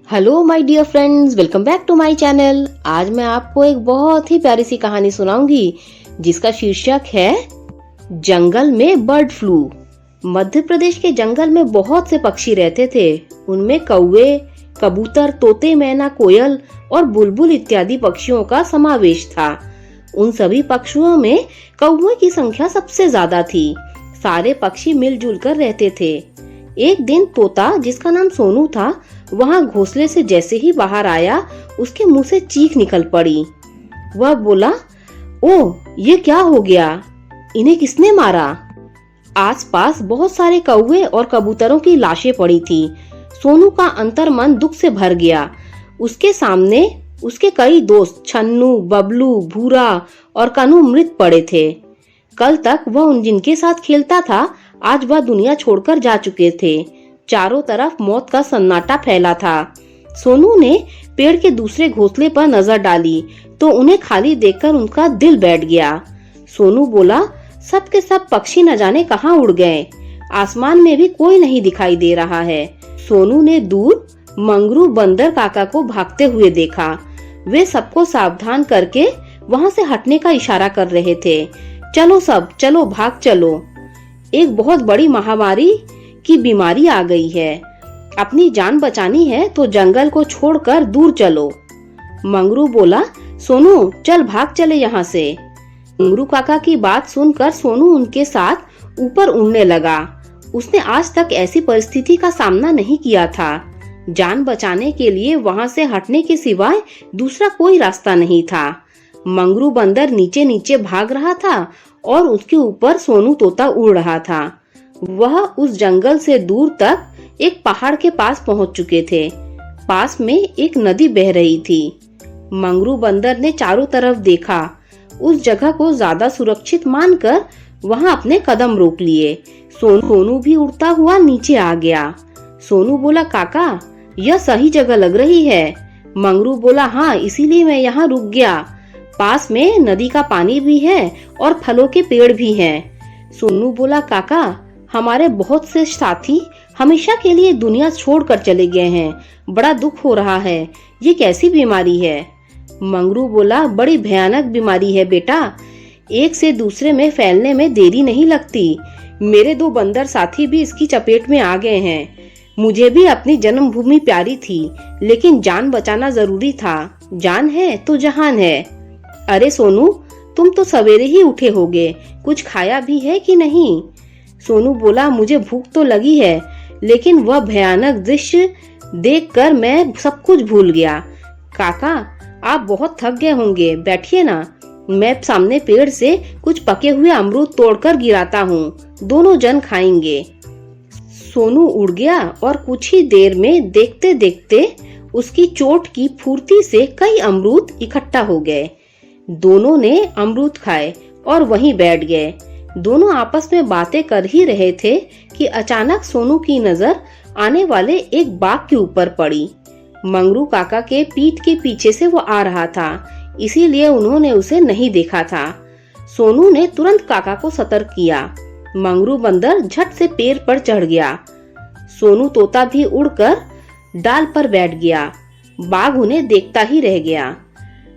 Hello my dear friends, welcome back to my channel. आज मैं आपको एक बहुत ही प्यारी सी कहानी सुनाऊंगी जिसका शीर्षक है जंगल में बर्ड फ्लू। मध्य प्रदेश के जंगल में बहुत से पक्षी रहते थे। उनमें कौवे, कबूतर, तोते, मैना, कोयल और बुलबुल इत्यादि पक्षियों का समावेश था। उन सभी पक्षियों में कौवे की संख्या सबसे ज्यादा थी। सारे पक्षी मिलजुल कर रहते थे। एक दिन तोता, जिसका नाम सोनू था, वहां घोंसले से जैसे ही बाहर आया, उसके मुंह से चीख निकल पड़ी। वह बोला, ओह, ये क्या हो गया? इन्हें किसने मारा? आसपास बहुत सारे कौवे और कबूतरों की लाशें पड़ी थी। सोनू का अंतर्मन दुख से भर गया। उसके सामने उसके कई दोस्त छन्नू, बबलू, भूरा और कनू मृत पड़े थे। कल तक वह जिनके साथ खेलता था, आज वह दुनिया छोड़कर जा चुके थे। चारों तरफ मौत का सन्नाटा फैला था। सोनू ने पेड़ के दूसरे घोंसले पर नजर डाली तो उन्हें खाली देखकर उनका दिल बैठ गया। सोनू बोला, सब के सब पक्षी न जाने कहाँ उड़ गए। आसमान में भी कोई नहीं दिखाई दे रहा है। सोनू ने दूर मंगरू बंदर काका को भागते हुए देखा। वे सबको सावधान करके वहां से हटने का इशारा कर रहे थे। चलो सब, चलो, भाग चलो। एक बहुत बड़ी महामारी की बीमारी आ गई है। अपनी जान बचानी है तो जंगल को छोड़कर दूर चलो। मंगरू बोला, सोनू चल, भाग चले यहाँ से। मंगरू काका की बात सुनकर सोनू उनके साथ ऊपर उड़ने लगा। उसने आज तक ऐसी परिस्थिति का सामना नहीं किया था। जान बचाने के लिए वहां से हटने के सिवाय दूसरा कोई रास्ता नहीं था। मंगरू बंदर नीचे नीचे भाग रहा था और उसके ऊपर सोनू तोता उड़ रहा था। वह उस जंगल से दूर तक एक पहाड़ के पास पहुंच चुके थे। पास में एक नदी बह रही थी। मंगरू बंदर ने चारों तरफ देखा। उस जगह को ज्यादा सुरक्षित मानकर वहां अपने कदम रोक लिए। सोनू भी उड़ता हुआ नीचे आ गया। सोनू बोला, काका, यह सही जगह लग रही है। मंगरू बोला, हाँ, इसीलिए मैं यहाँ रुक गया। पास में नदी का पानी भी है और फलों के पेड़ भी हैं। सोनू बोला, काका, हमारे बहुत से साथी हमेशा के लिए दुनिया छोड़कर चले गए हैं। बड़ा दुख हो रहा है। ये कैसी बीमारी है? मंगरू बोला, बड़ी भयानक बीमारी है बेटा। एक से दूसरे में फैलने में देरी नहीं लगती। मेरे 2 बंदर साथी भी इसकी चपेट में आ गए हैं। मुझे भी अपनी जन्मभूमि प्यारी थी, लेकिन जान बचाना जरूरी था। जान है तो जहान है। अरे सोनू, तुम तो सवेरे ही उठे होगे, कुछ खाया भी है कि नहीं? सोनू बोला, मुझे भूख तो लगी है, लेकिन वह भयानक दृश्य देखकर मैं सब कुछ भूल गया। काका, आप बहुत थक गए होंगे, बैठिए ना। मैं सामने पेड़ से कुछ पके हुए अमरूद तोड़कर गिराता हूँ, दोनों जन खाएंगे। सोनू उड़ गया और कुछ ही देर में देखते देखते उसकी चोट की फुर्ती से कई अमरूद इकट्ठा हो गए। दोनों ने अमरूद खाए और वहीं बैठ गए। दोनों आपस में बातें कर ही रहे थे कि अचानक सोनू की नजर आने वाले एक बाघ के ऊपर पड़ी। मंगरू काका के पीठ के पीछे से वो आ रहा था, इसीलिए उन्होंने उसे नहीं देखा था। सोनू ने तुरंत काका को सतर्क किया। मंगरू बंदर झट से पेड़ पर चढ़ गया। सोनू तोता भी उड़कर डाल पर बैठ गया। बाघ उन्हें देखता ही रह गया।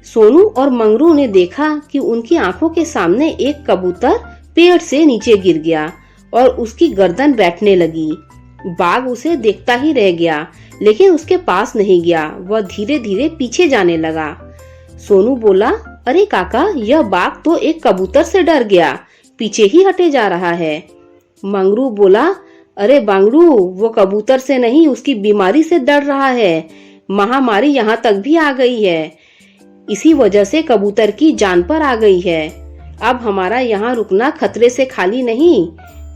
सोनू और मंगरू ने देखा कि उनकी आंखों के सामने एक कबूतर पेड़ से नीचे गिर गया और उसकी गर्दन बैठने लगी। बाघ उसे देखता ही रह गया, लेकिन उसके पास नहीं गया। वह धीरे धीरे पीछे जाने लगा। सोनू बोला, अरे काका, यह बाघ तो एक कबूतर से डर गया, पीछे ही हटे जा रहा है। मंगरू बोला, अरे बांगरू, वो कबूतर से नहीं, उसकी बीमारी से डर रहा है। महामारी यहाँ तक भी आ गई है। इसी वजह से कबूतर की जान पर आ गई है। अब हमारा यहाँ रुकना खतरे से खाली नहीं।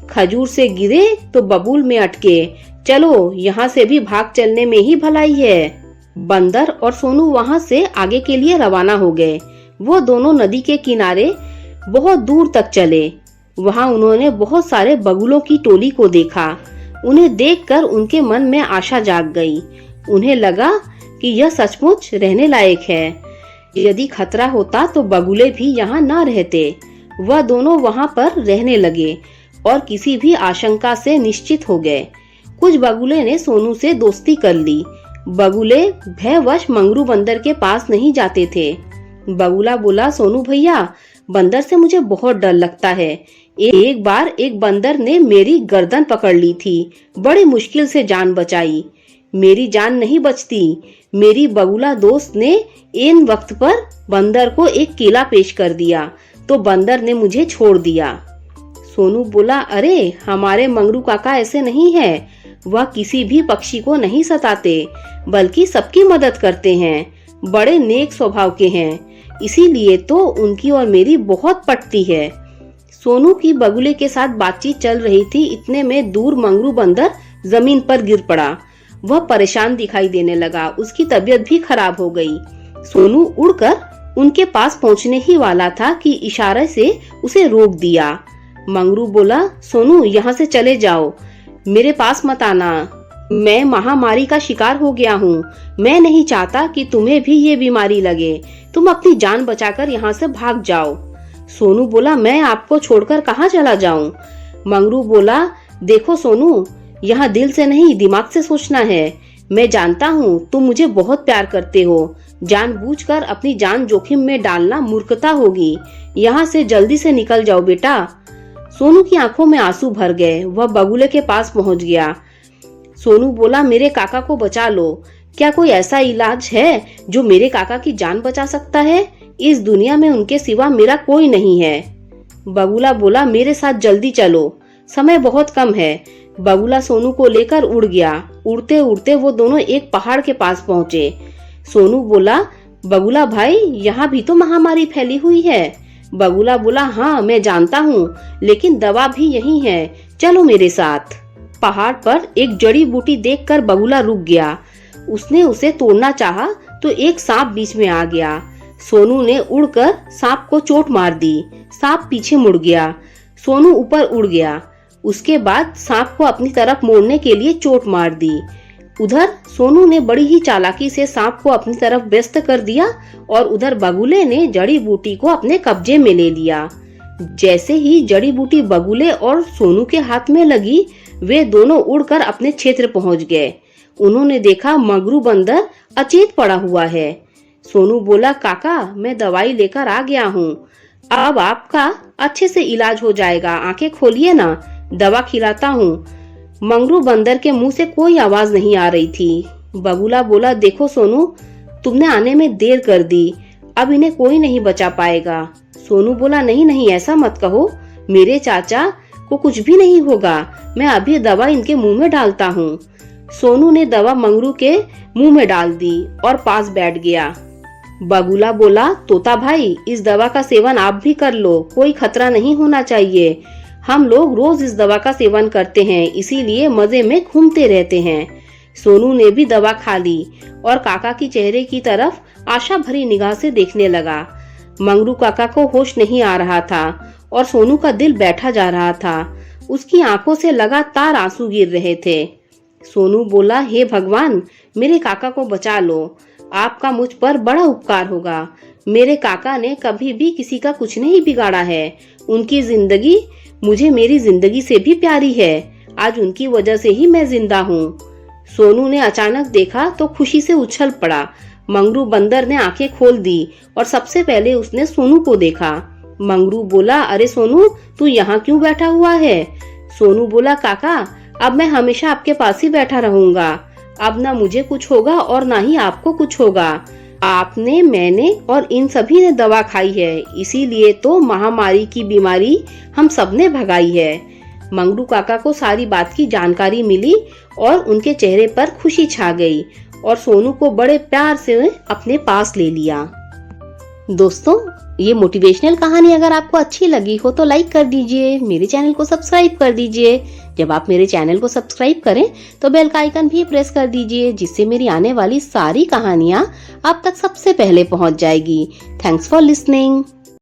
खजूर से गिरे तो बबूल में अटके। चलो, यहाँ से भी भाग चलने में ही भलाई है। बंदर और सोनू वहाँ से आगे के लिए रवाना हो गए। वो दोनों नदी के किनारे बहुत दूर तक चले। वहाँ उन्होंने बहुत सारे बगुलों की टोली को देखा। उन्हें देखकर उनके मन में आशा जाग गई। उन्हें लगा कि यह सचमुच रहने लायक है। यदि खतरा होता तो बगुले भी यहाँ न रहते। वह दोनों वहाँ पर रहने लगे और किसी भी आशंका से निश्चित हो गए। कुछ बगुले ने सोनू से दोस्ती कर ली। बगुले भयवश मंगरू बंदर के पास नहीं जाते थे। बगुला बोला, सोनू भैया, बंदर से मुझे बहुत डर लगता है। एक बार एक बंदर ने मेरी गर्दन पकड़ ली थी, बड़ी मुश्किल से जान बचाई। मेरी जान नहीं बचती। मेरी बगुला दोस्त ने ऐन वक्त पर बंदर को एक केला पेश कर दिया तो बंदर ने मुझे छोड़ दिया। सोनू बोला, अरे हमारे मंगरू काका ऐसे नहीं है। वह किसी भी पक्षी को नहीं सताते, बल्कि सबकी मदद करते हैं। बड़े नेक स्वभाव के हैं, इसीलिए तो उनकी और मेरी बहुत पटती है। सोनू की बगुले के साथ बातचीत चल रही थी, इतने में दूर मंगरू बंदर जमीन पर गिर पड़ा। वह परेशान दिखाई देने लगा, उसकी तबीयत भी खराब हो गई। सोनू उड़कर उनके पास पहुंचने ही वाला था कि इशारे से उसे रोक दिया। मंगरू बोला, सोनू यहाँ से चले जाओ, मेरे पास मत आना। मैं महामारी का शिकार हो गया हूँ। मैं नहीं चाहता कि तुम्हें भी ये बीमारी लगे। तुम अपनी जान बचाकर यहाँ से भाग जाओ। सोनू बोला, मैं आपको छोड़कर कहाँ चला जाऊं? मंगरू बोला, देखो सोनू, यहाँ दिल से नहीं दिमाग से सोचना है। मैं जानता हूँ तुम मुझे बहुत प्यार करते हो। जानबूझकर अपनी जान जोखिम में डालना मूर्खता होगी। यहाँ से जल्दी से निकल जाओ बेटा। सोनू की आंखों में आंसू भर गए। वह बगुले के पास पहुंच गया। सोनू बोला, मेरे काका को बचा लो। क्या कोई ऐसा इलाज है जो मेरे काका की जान बचा सकता है? इस दुनिया में उनके सिवा मेरा कोई नहीं है। बगुला बोला, मेरे साथ जल्दी चलो, समय बहुत कम है। बगुला सोनू को लेकर उड़ गया। उड़ते उड़ते वो दोनों एक पहाड़ के पास पहुंचे। सोनू बोला, बगुला भाई, यहाँ भी तो महामारी फैली हुई है। बगुला बोला, हाँ मैं जानता हूँ, लेकिन दवा भी यही है, चलो मेरे साथ। पहाड़ पर एक जड़ी बूटी देखकर बगुला रुक गया। उसने उसे तोड़ना चाहा तो एक सांप बीच में आ गया। सोनू ने उड़कर सांप को चोट मार दी। सांप पीछे मुड़ गया। सोनू ऊपर उड़ गया। उसके बाद सांप को अपनी तरफ मोड़ने के लिए चोट मार दी। उधर सोनू ने बड़ी ही चालाकी से सांप को अपनी तरफ व्यस्त कर दिया और उधर बगुले ने जड़ी बूटी को अपने कब्जे में ले लिया। जैसे ही जड़ी बूटी बगुले और सोनू के हाथ में लगी, वे दोनों उड़कर अपने क्षेत्र पहुंच गए। उन्होंने देखा मंगरू बंदर अचेत पड़ा हुआ है। सोनू बोला, काका, मैं दवाई लेकर आ गया हूँ। अब आपका अच्छे से इलाज हो जाएगा। आंखें खोलिए ना, दवा खिलाता हूँ। मंगरू बंदर के मुंह से कोई आवाज नहीं आ रही थी। बगुला बोला, देखो सोनू, तुमने आने में देर कर दी। अब इन्हें कोई नहीं बचा पाएगा। सोनू बोला, नहीं नहीं, ऐसा मत कहो। मेरे चाचा को कुछ भी नहीं होगा। मैं अभी दवा इनके मुंह में डालता हूँ। सोनू ने दवा मंगरू के मुंह में डाल दी और पास बैठ गया। बगुला बोला, तोता भाई, इस दवा का सेवन आप भी कर लो, कोई खतरा नहीं होना चाहिए। हम लोग रोज इस दवा का सेवन करते हैं, इसीलिए मजे में घूमते रहते हैं। सोनू ने भी दवा खा ली और काका की चेहरे की तरफ आशा भरी निगाह से देखने लगा। मंगरू काका को होश नहीं आ रहा था और सोनू का दिल बैठा जा रहा था। उसकी आंखों से लगातार आंसू गिर रहे थे। सोनू बोला, हे भगवान, मेरे काका को बचा लो। आपका मुझ पर बड़ा उपकार होगा। मेरे काका ने कभी भी किसी का कुछ नहीं बिगाड़ा है। उनकी जिंदगी मुझे मेरी जिंदगी से भी प्यारी है। आज उनकी वजह से ही मैं जिंदा हूँ। सोनू ने अचानक देखा तो खुशी से उछल पड़ा। मंगरू बंदर ने आंखें खोल दी और सबसे पहले उसने सोनू को देखा। मंगरू बोला, अरे सोनू, तू यहाँ क्यों बैठा हुआ है? सोनू बोला, काका, अब मैं हमेशा आपके पास ही बैठा रहूंगा। अब ना मुझे कुछ होगा और ना ही आपको कुछ होगा। आपने, मैंने और इन सभी ने दवा खाई है, इसीलिए तो महामारी की बीमारी हम सबने भगाई है। मंगरू काका को सारी बात की जानकारी मिली और उनके चेहरे पर खुशी छा गई और सोनू को बड़े प्यार से अपने पास ले लिया। दोस्तों, ये मोटिवेशनल कहानी अगर आपको अच्छी लगी हो तो लाइक कर दीजिए, मेरे चैनल को सब्सक्राइब कर दीजिए। जब आप मेरे चैनल को सब्सक्राइब करें तो बेल का आइकन भी प्रेस कर दीजिए, जिससे मेरी आने वाली सारी कहानियाँ आप तक सबसे पहले पहुँच जाएगी। Thanks for listening.